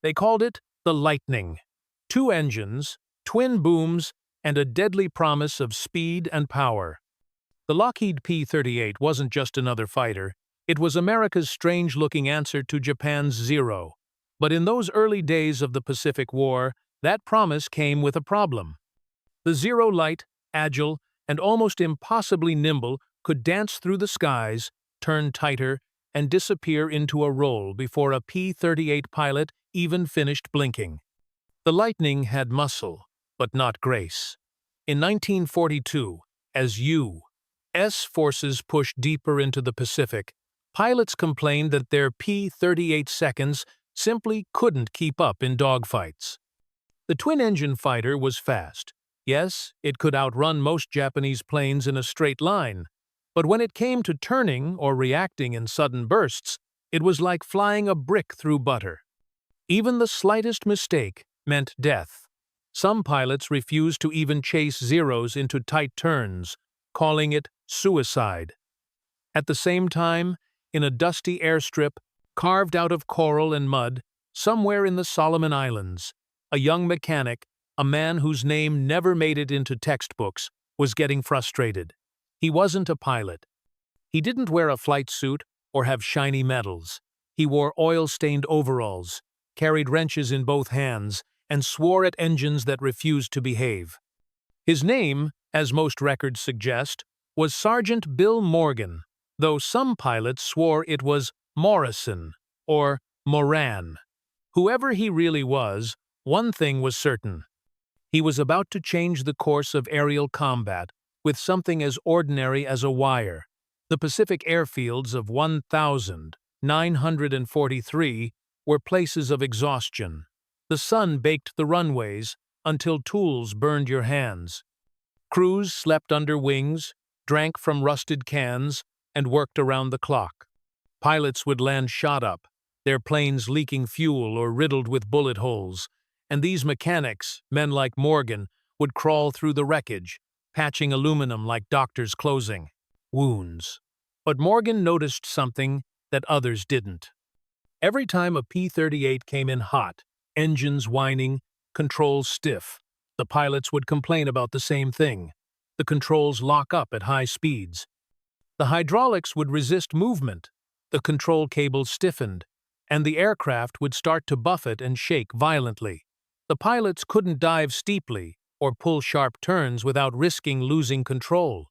They called it the Lightning. 2 engines, twin booms, and a deadly promise of speed and power. The Lockheed P-38 wasn't just another fighter. It was America's strange-looking answer to Japan's Zero. But in those early days of the Pacific War, that promise came with a problem. The Zero, light, agile, and almost impossibly nimble, could dance through the skies, turn tighter, and disappear into a roll before a P-38 pilot even finished blinking. The Lightning had muscle, but not grace. In 1942, as U.S. forces pushed deeper into the Pacific, pilots complained that their P-38 seconds simply couldn't keep up in dogfights. The twin-engine fighter was fast. Yes, it could outrun most Japanese planes in a straight line. But when it came to turning or reacting in sudden bursts, it was like flying a brick through butter. Even the slightest mistake meant death. Some pilots refused to even chase Zeros into tight turns, calling it suicide. At the same time, in a dusty airstrip, carved out of coral and mud, somewhere in the Solomon Islands, a young mechanic, a man whose name never made it into textbooks, was getting frustrated. He wasn't a pilot. He didn't wear a flight suit or have shiny medals. He wore oil-stained overalls, carried wrenches in both hands, and swore at engines that refused to behave. His name, as most records suggest, was Sergeant Bill Morgan, though some pilots swore it was Morrison or Moran. Whoever he really was, one thing was certain. He was about to change the course of aerial combat with something as ordinary as a wire. The Pacific airfields of 1,943 were places of exhaustion. The sun baked the runways until tools burned your hands. Crews slept under wings, drank from rusted cans, and worked around the clock. Pilots would land shot up, their planes leaking fuel or riddled with bullet holes, and these mechanics, men like Morgan, would crawl through the wreckage, patching aluminum like doctors closing wounds. But Morgan noticed something that others didn't. Every time a P-38 came in hot, engines whining, controls stiff, the pilots would complain about the same thing. The controls lock up at high speeds. The hydraulics would resist movement, the control cables stiffened, and the aircraft would start to buffet and shake violently. The pilots couldn't dive steeply or pull sharp turns without risking losing control.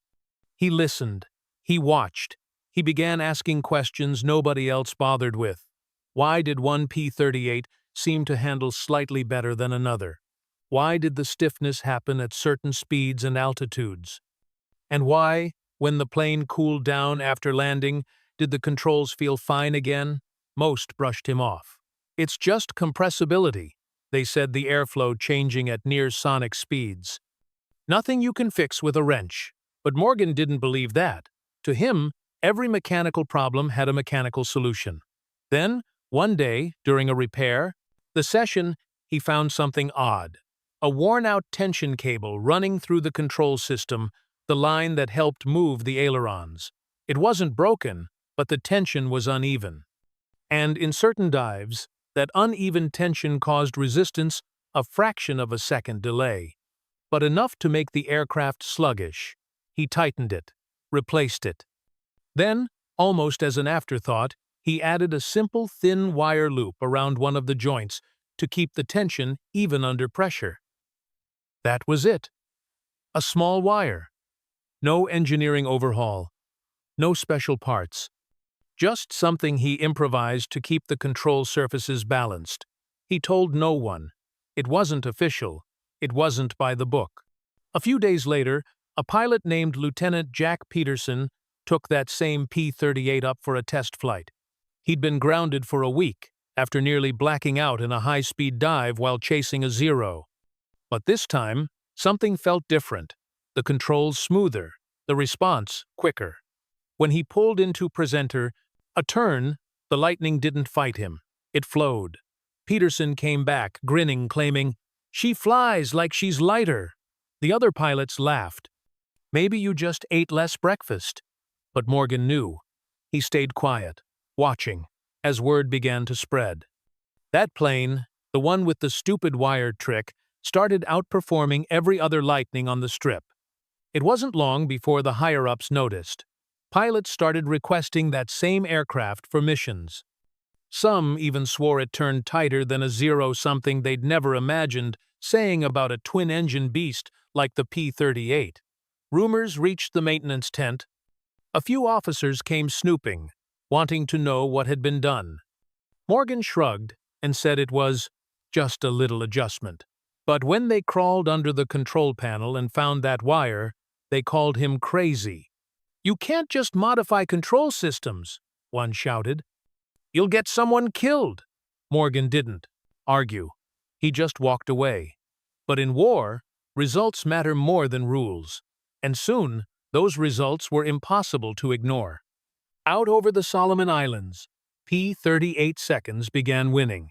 He listened. He watched. He began asking questions nobody else bothered with. Why did one P-38 seem to handle slightly better than another? Why did the stiffness happen at certain speeds and altitudes? And why, when the plane cooled down after landing, did the controls feel fine again? Most brushed him off. It's just compressibility. They said, the airflow changing at near-sonic speeds. Nothing you can fix with a wrench. But Morgan didn't believe that. To him, every mechanical problem had a mechanical solution. Then, one day, during a repair, he found something odd. A worn-out tension cable running through the control system, the line that helped move the ailerons. It wasn't broken, but the tension was uneven. And in certain dives, that uneven tension caused resistance a fraction of a second delay, but enough to make the aircraft sluggish. He tightened it, replaced it. Then, almost as an afterthought, he added a simple thin wire loop around one of the joints to keep the tension even under pressure. That was it. A small wire. No engineering overhaul. No special parts. Just something he improvised to keep the control surfaces balanced. He told no one. It wasn't official. It wasn't by the book. A few days later, a pilot named Lieutenant Jack Peterson took that same P-38 up for a test flight. He'd been grounded for a week after nearly blacking out in a high-speed dive while chasing a Zero. But this time, something felt different. The controls smoother, the response quicker. When he pulled into presenter, a turn, the Lightning didn't fight him. It flowed. Peterson came back, grinning, claiming, "She flies like she's lighter." The other pilots laughed. "Maybe you just ate less breakfast." But Morgan knew. He stayed quiet, watching, as word began to spread. That plane, the one with the stupid wire trick, started outperforming every other Lightning on the strip. It wasn't long before the higher-ups noticed. Pilots started requesting that same aircraft for missions. Some even swore it turned tighter than a zero-something they'd never imagined, saying about a twin-engine beast like the P-38. Rumors reached the maintenance tent. A few officers came snooping, wanting to know what had been done. Morgan shrugged and said it was just a little adjustment. But when they crawled under the control panel and found that wire, they called him crazy. "You can't just modify control systems," one shouted. "You'll get someone killed." Morgan didn't argue. He just walked away. But in war, results matter more than rules. And soon, those results were impossible to ignore. Out over the Solomon Islands, P-38 seconds began winning.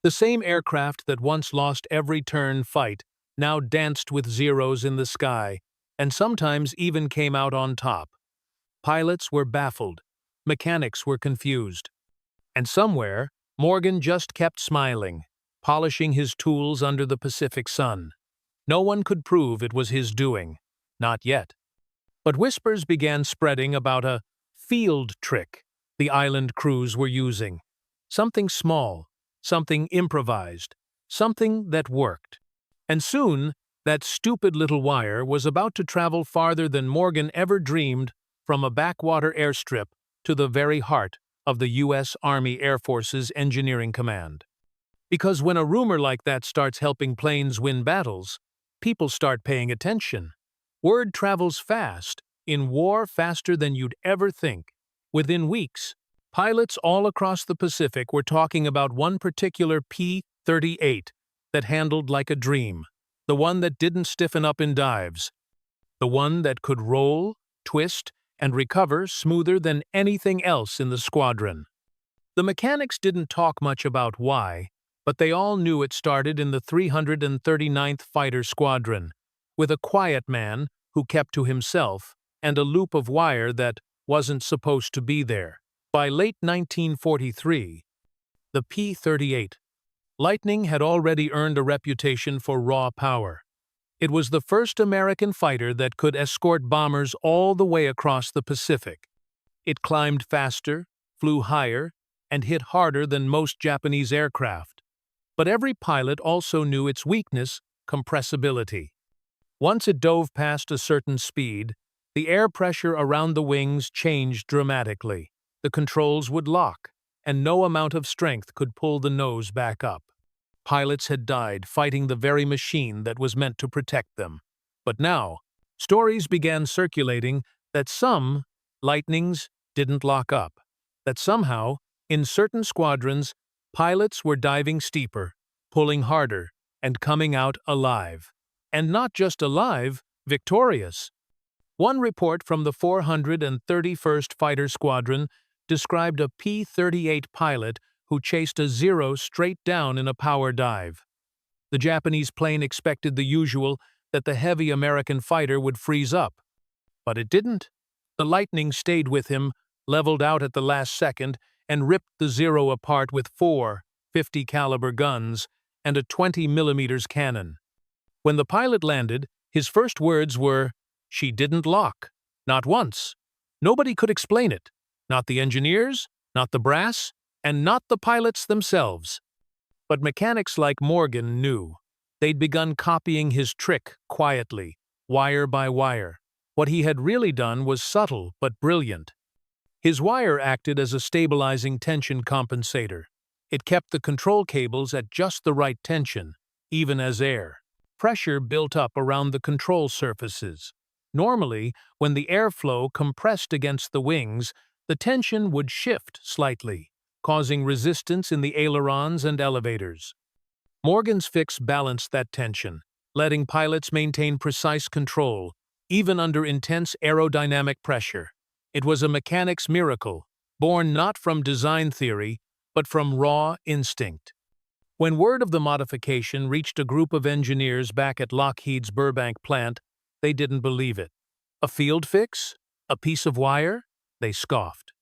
The same aircraft that once lost every turn fight now danced with zeros in the sky, and sometimes even came out on top. Pilots were baffled. Mechanics were confused. And somewhere, Morgan just kept smiling, polishing his tools under the Pacific sun. No one could prove it was his doing. Not yet. But whispers began spreading about a field trick the island crews were using. Something small, something improvised, something that worked. And soon, that stupid little wire was about to travel farther than Morgan ever dreamed, from a backwater airstrip to the very heart of the U.S. Army Air Force's Engineering Command. Because when a rumor like that starts helping planes win battles, people start paying attention. Word travels fast, in war faster than you'd ever think. Within weeks, pilots all across the Pacific were talking about one particular P-38 that handled like a dream, the one that didn't stiffen up in dives, the one that could roll, twist, and recover smoother than anything else in the squadron. The mechanics didn't talk much about why, but they all knew it started in the 339th Fighter Squadron, with a quiet man who kept to himself and a loop of wire that wasn't supposed to be there. By late 1943, the P-38 Lightning had already earned a reputation for raw power. It was the first American fighter that could escort bombers all the way across the Pacific. It climbed faster, flew higher, and hit harder than most Japanese aircraft. But every pilot also knew its weakness, compressibility. Once it dove past a certain speed, the air pressure around the wings changed dramatically. The controls would lock, and no amount of strength could pull the nose back up. Pilots had died fighting the very machine that was meant to protect them. But now, stories began circulating that some Lightnings didn't lock up, that somehow, in certain squadrons, pilots were diving steeper, pulling harder, and coming out alive. And not just alive, victorious. One report from the 431st Fighter Squadron described a P-38 pilot who chased a zero straight down in a power dive. The Japanese plane expected the usual, that the heavy American fighter would freeze up. But it didn't. The Lightning stayed with him, leveled out at the last second, and ripped the Zero apart with 4 50-caliber guns and a 20mm cannon. When the pilot landed, his first words were, "She didn't lock. Not once." Nobody could explain it. Not the engineers, not the brass, and not the pilots themselves. But mechanics like Morgan knew. They'd begun copying his trick quietly, wire by wire. What he had really done was subtle but brilliant. His wire acted as a stabilizing tension compensator. It kept the control cables at just the right tension, even as air pressure built up around the control surfaces. Normally, when the airflow compressed against the wings, the tension would shift slightly, causing resistance in the ailerons and elevators. Morgan's fix balanced that tension, letting pilots maintain precise control, even under intense aerodynamic pressure. It was a mechanic's miracle, born not from design theory, but from raw instinct. When word of the modification reached a group of engineers back at Lockheed's Burbank plant, they didn't believe it. A field fix? A piece of wire? They scoffed.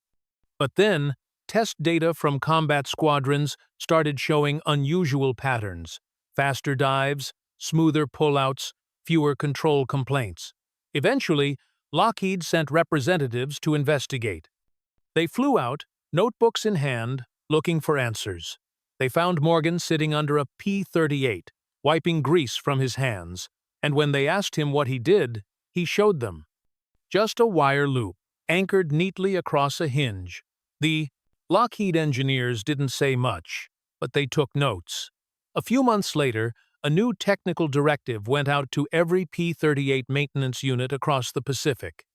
But then, test data from combat squadrons started showing unusual patterns: faster dives, smoother pullouts, fewer control complaints. Eventually, Lockheed sent representatives to investigate. They flew out, notebooks in hand, looking for answers. They found Morgan sitting under a P-38, wiping grease from his hands, and when they asked him what he did, he showed them. Just a wire loop, anchored neatly across a hinge. The Lockheed engineers didn't say much, but they took notes. A few months later, a new technical directive went out to every P-38 maintenance unit across the Pacific.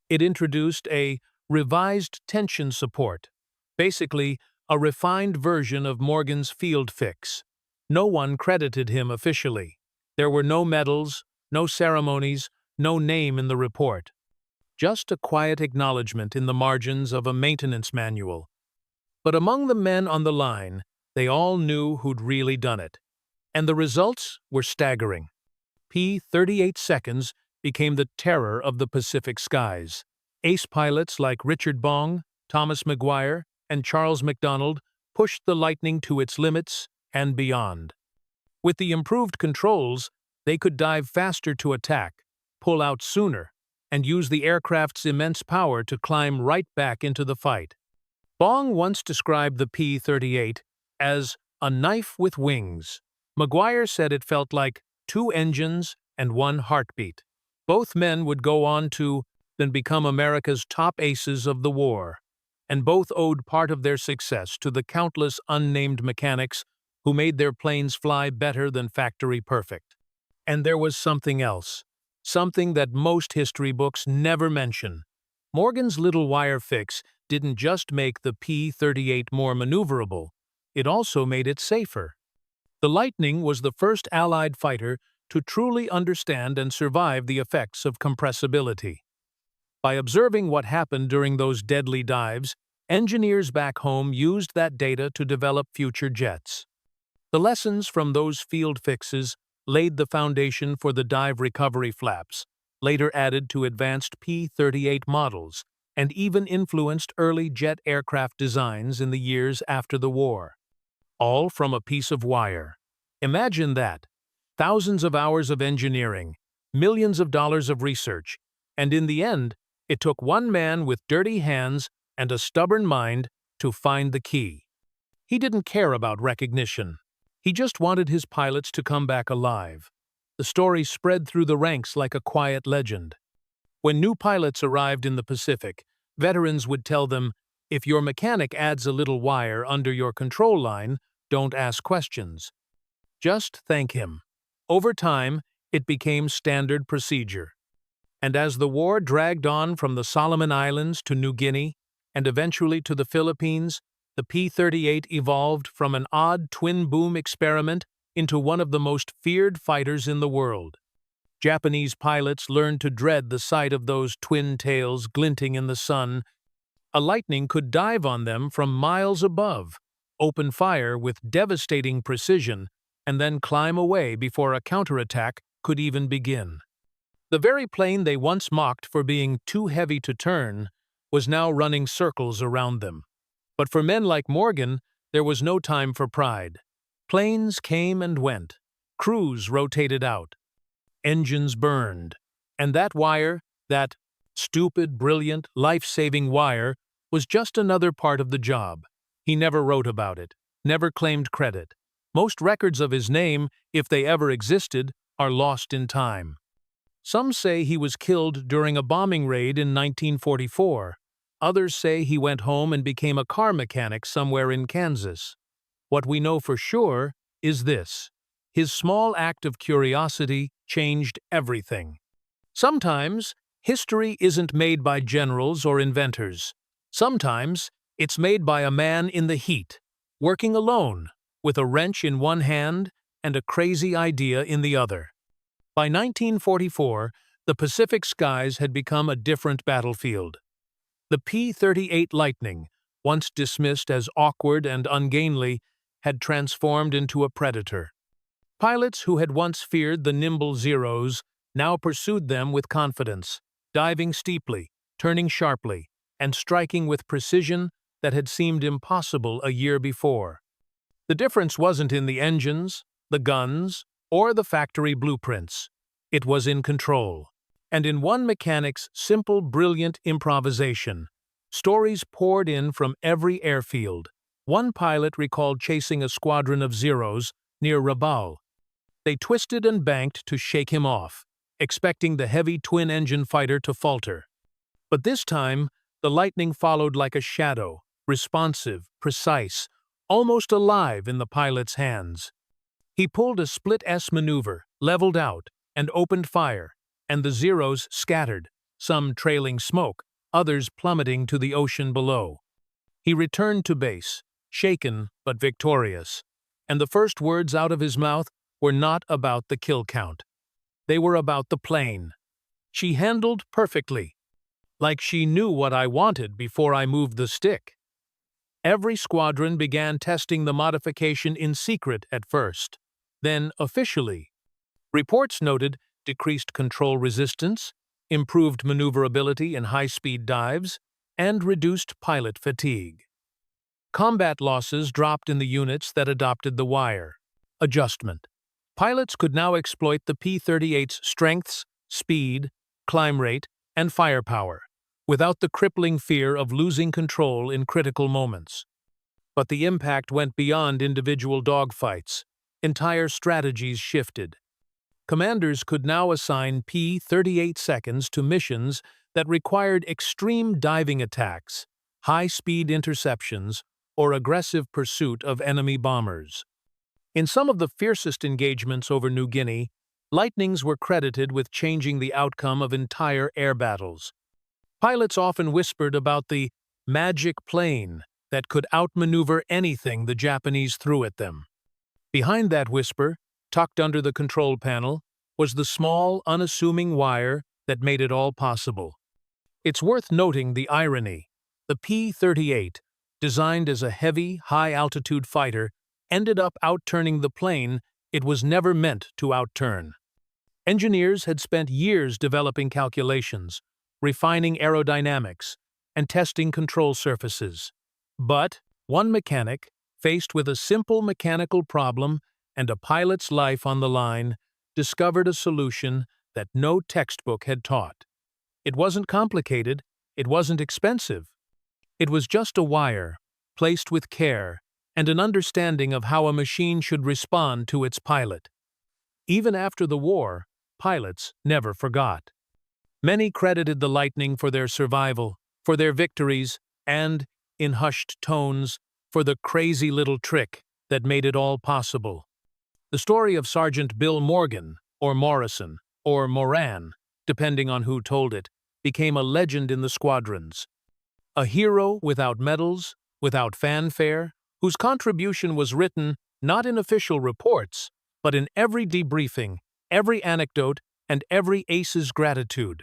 It introduced a revised tension support, basically a refined version of Morgan's field fix. No one credited him officially. There were no medals, no ceremonies, no name in the report. Just a quiet acknowledgement in the margins of a maintenance manual. But among the men on the line, they all knew who'd really done it. And the results were staggering. P-38 seconds became the terror of the Pacific skies. Ace pilots like Richard Bong, Thomas McGuire, and Charles McDonald pushed the Lightning to its limits and beyond. With the improved controls, they could dive faster to attack, pull out sooner, and use the aircraft's immense power to climb right back into the fight. Bong once described the P-38 as a knife with wings. McGuire said it felt like 2 engines and 1 heartbeat. Both men would go on to then become America's top aces of the war, and both owed part of their success to the countless unnamed mechanics who made their planes fly better than factory perfect. And there was something else, something that most history books never mention. Morgan's little wire fix didn't just make the P-38 more maneuverable, it also made it safer. The Lightning was the first Allied fighter to truly understand and survive the effects of compressibility. By observing what happened during those deadly dives, engineers back home used that data to develop future jets. The lessons from those field fixes laid the foundation for the dive recovery flaps, later added to advanced P-38 models, and even influenced early jet aircraft designs in the years after the war. All from a piece of wire. Imagine that. Thousands of hours of engineering, millions of dollars of research, and in the end, it took one man with dirty hands and a stubborn mind to find the key. He didn't care about recognition. He just wanted his pilots to come back alive. The story spread through the ranks like a quiet legend. When new pilots arrived in the Pacific, veterans would tell them, "If your mechanic adds a little wire under your control line, don't ask questions. Just thank him." Over time, it became standard procedure. And as the war dragged on from the Solomon Islands to New Guinea, and eventually to the Philippines, the P-38 evolved from an odd twin-boom experiment into one of the most feared fighters in the world. Japanese pilots learned to dread the sight of those twin tails glinting in the sun. A Lightning could dive on them from miles above, open fire with devastating precision, and then climb away before a counterattack could even begin. The very plane they once mocked for being too heavy to turn was now running circles around them. But for men like Morgan, there was no time for pride. Planes came and went. Crews rotated out. Engines burned. And that wire, that stupid, brilliant, life-saving wire, was just another part of the job. He never wrote about it, never claimed credit. Most records of his name, if they ever existed, are lost in time. Some say he was killed during a bombing raid in 1944. Others say he went home and became a car mechanic somewhere in Kansas. What we know for sure is this: his small act of curiosity changed everything. Sometimes, history isn't made by generals or inventors. Sometimes, it's made by a man in the heat, working alone, with a wrench in one hand and a crazy idea in the other. By 1944, the Pacific skies had become a different battlefield. The P-38 Lightning, once dismissed as awkward and ungainly, had transformed into a predator. Pilots who had once feared the nimble Zeros now pursued them with confidence, diving steeply, turning sharply, and striking with precision that had seemed impossible a year before. The difference wasn't in the engines, the guns, or the factory blueprints. It was in control. And in one mechanic's simple, brilliant improvisation, stories poured in from every airfield. One pilot recalled chasing a squadron of Zeros near Rabaul. They twisted and banked to shake him off, expecting the heavy twin-engine fighter to falter. But this time, the Lightning followed like a shadow, responsive, precise, almost alive in the pilot's hands. He pulled a split-S maneuver, leveled out, and opened fire, and the Zeros scattered, some trailing smoke, others plummeting to the ocean below. He returned to base, shaken but victorious, and the first words out of his mouth were not about the kill count. They were about the plane. "She handled perfectly, like she knew what I wanted before I moved the stick." Every squadron began testing the modification in secret at first, then officially. Reports noted decreased control resistance, improved maneuverability in high-speed dives, and reduced pilot fatigue. Combat losses dropped in the units that adopted the wire. Adjustment. Pilots could now exploit the P-38's strengths, speed, climb rate, and firepower, without the crippling fear of losing control in critical moments. But the impact went beyond individual dogfights. Entire strategies shifted. Commanders could now assign P-38 seconds to missions that required extreme diving attacks, high-speed interceptions, or aggressive pursuit of enemy bombers. In some of the fiercest engagements over New Guinea, Lightnings were credited with changing the outcome of entire air battles. Pilots often whispered about the magic plane that could outmaneuver anything the Japanese threw at them. Behind that whisper, tucked under the control panel, was the small, unassuming wire that made it all possible. It's worth noting the irony. The P-38, designed as a heavy, high-altitude fighter, ended up outturning the plane it was never meant to outturn. Engineers had spent years developing calculations, refining aerodynamics, and testing control surfaces. But one mechanic, faced with a simple mechanical problem and a pilot's life on the line, discovered a solution that no textbook had taught. It wasn't complicated, it wasn't expensive. It was just a wire, placed with care, and an understanding of how a machine should respond to its pilot. Even after the war, pilots never forgot. Many credited the Lightning for their survival, for their victories, and, in hushed tones, for the crazy little trick that made it all possible. The story of Sergeant Bill Morgan, or Morrison, or Moran, depending on who told it, became a legend in the squadrons. A hero without medals, without fanfare, whose contribution was written not in official reports, but in every debriefing, every anecdote, and every ace's gratitude.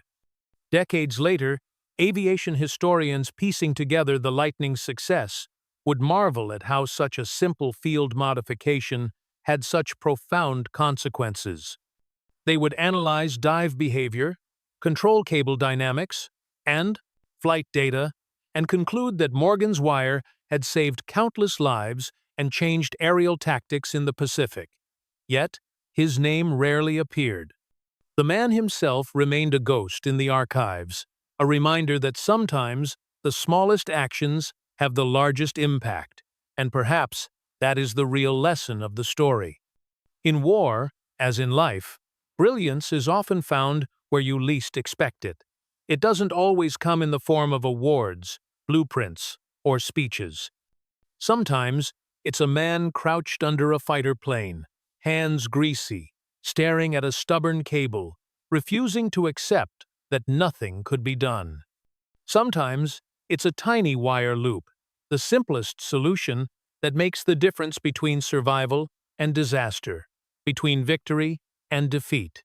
Decades later, aviation historians piecing together the Lightning's success would marvel at how such a simple field modification had such profound consequences. They would analyze dive behavior, control cable dynamics, and flight data, and conclude that Morgan's wire had saved countless lives and changed aerial tactics in the Pacific. Yet, his name rarely appeared. The man himself remained a ghost in the archives, a reminder that sometimes the smallest actions have the largest impact, and perhaps that is the real lesson of the story. In war, as in life, brilliance is often found where you least expect it. It doesn't always come in the form of awards, blueprints, or speeches. Sometimes, it's a man crouched under a fighter plane, hands greasy, staring at a stubborn cable, refusing to accept that nothing could be done. Sometimes, it's a tiny wire loop, the simplest solution that makes the difference between survival and disaster, between victory and defeat.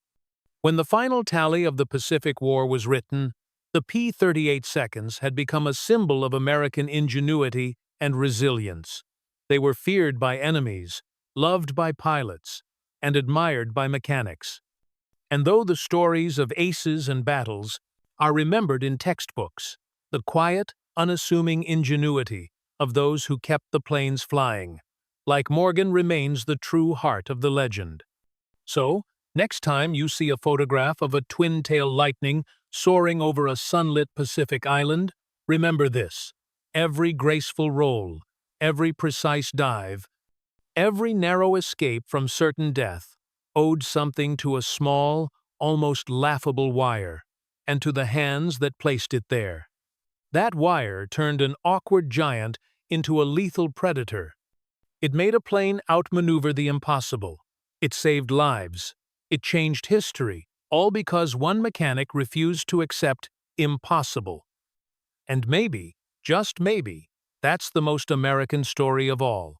When the final tally of the Pacific War was written, the P-38 seconds had become a symbol of American ingenuity and resilience. They were feared by enemies, loved by pilots, and admired by mechanics. And though the stories of aces and battles are remembered in textbooks, the quiet, unassuming ingenuity of those who kept the planes flying. Like Morgan remains the true heart of the legend. So, next time you see a photograph of a twin-tail lightning soaring over a sunlit Pacific island, remember this: every graceful roll, every precise dive, every narrow escape from certain death owed something to a small, almost laughable wire, and to the hands that placed it there. That wire turned an awkward giant into a lethal predator. It made a plane outmaneuver the impossible. It saved lives. It changed history, all because one mechanic refused to accept impossible. And maybe, just maybe, that's the most American story of all.